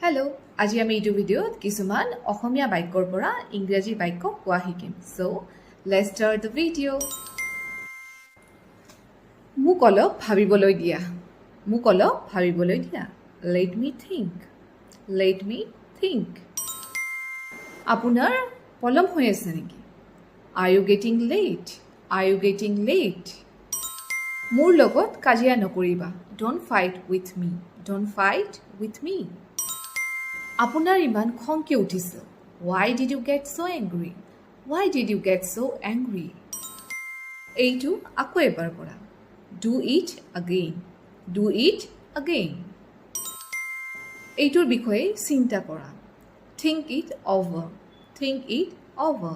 Hello' আজি আমি এইটো ভিডিঅ'ত কিছুমান অসমীয়া বাক্যৰ পৰা ইংৰাজী বাক্য কোৱা শিকিম চ' লেটছ ষ্টাৰ্ট দ্য ভিডিঅ' মোক অলপ ভাবিবলৈ দিয়া লেট মি থিংক আপোনাৰ পলম হৈ আছে নেকি আৰ ইউ গেটিং লেট মোৰ লগত কাজিয়া নকৰিবা ডোন্ট ফাইট উইথ মি আপোনাৰ ইমান খং কিয় উঠিছে Why did you get so angry? এইটো আকৌ এবাৰ কৰা Do it again. এইটোৰ বিষয়ে চিন্তা কৰা Think it over.